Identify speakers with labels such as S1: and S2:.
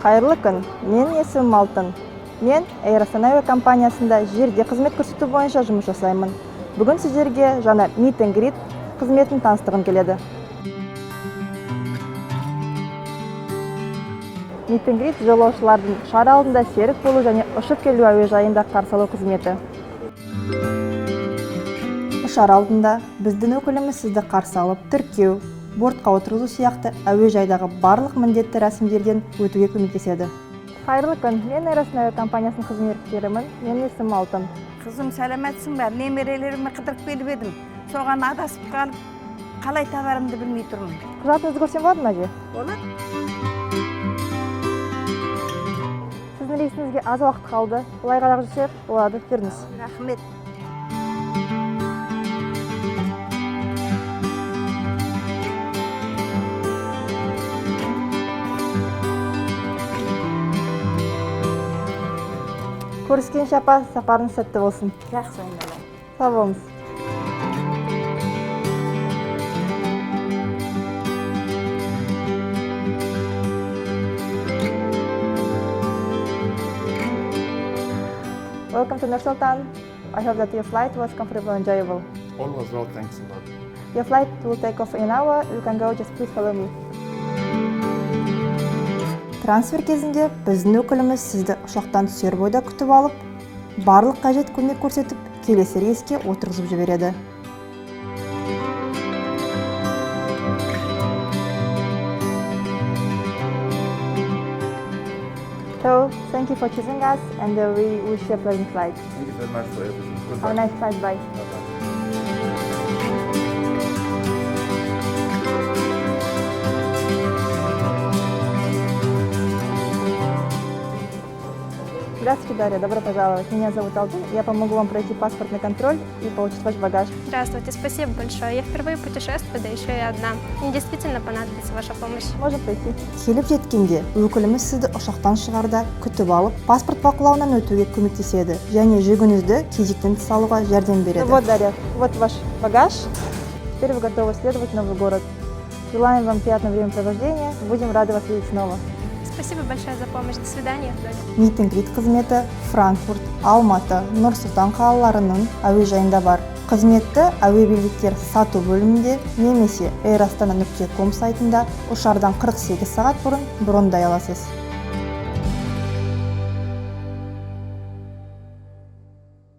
S1: Қайырлы күн, менің есімім Алтын. Мен Air Astana әуе компаниясында жерде қызмет көрсету бойынша жұмыс жасаймын. Бүгін сіздерге жаңа Meet and Greet қызметін таныстырғым келеді. Meet and Greet жолаушылардың ұшар алдында серік болу және ұшып келу әуежайында қарсы алу қызметі. Ұшар алдында біздің өкіліміз сізді қарсы алып, тіркеу, бортқа отырғызу сияқты әуежайдағы барлық міндетті рәсімдерден өтуге көмектеседі. Қайырлы күн, мен Air Astana әуе компаниясының қызметкерімін. Менің есімім Алтын.
S2: Қызым, сәлеметсің бе? Немерелеріме қыдырып келіп едім. Соған адасып қалып, қалай табарымды білмей тұрмын.
S1: Құжатыңызды көрсем болады ма, әже?
S2: Болады.
S1: Сіздің рейсіңізге аз уақыт қалды. Олай қарап жүрсек болады, беріңіз.
S2: Рахмет.
S1: Көріскенше апа, сапарыңыз сәтті болсын.
S2: Жақсы ойналайын.
S1: Сау болыңыз. Welcome to Nur-Sultan. I hope that your flight was comfortable and enjoyable.
S3: All was well, thanks a lot.
S1: Your flight will take off in an hour. You can go, just please follow me. Трансфер кезінде біздің өкіліміз сізді ұшақтан түсер бойда күтіп алып, барлық қажет көмек көрсетіп, келесі рейске отырғызып жібереді. So, thank you for choosing us and we wish you a pleasant flight.
S3: Thank you very much for everything.
S1: Have a nice flight, bye.
S3: Bye-bye.
S1: Здравствуйте, Дарья, добро пожаловать. Меня зовут Алтын, я помогу вам пройти паспортный контроль и получить ваш багаж.
S4: Здравствуйте, спасибо большое. Я впервые путешествую, да еще и одна. Мне действительно понадобится ваша помощь.
S1: Можно пройти. Келіп жеткенде, өкіліміз сізді ұшақтан шығарда күтіп алып, паспорт бақылауынан өтуге көмектеседі және жүгіңізді кезектен тыс алуға жәрдем береді. Вот, Дарья, вот ваш багаж. Теперь вы готовы следовать в новый город. Желаем вам приятного времяпровождения. Будем рады вас видеть снова.
S4: Спасибо большое за помощь. До свидания.
S1: Meet and Greet қызметі Франкфурт, Алматы, Нұр-Сұлтан қалаларының әуежайында бар. Қызметті әуе билеттер сату бөлімінде немесе airastana.com сайтында ұшардан 48 сағат бұрын брондай аласыз.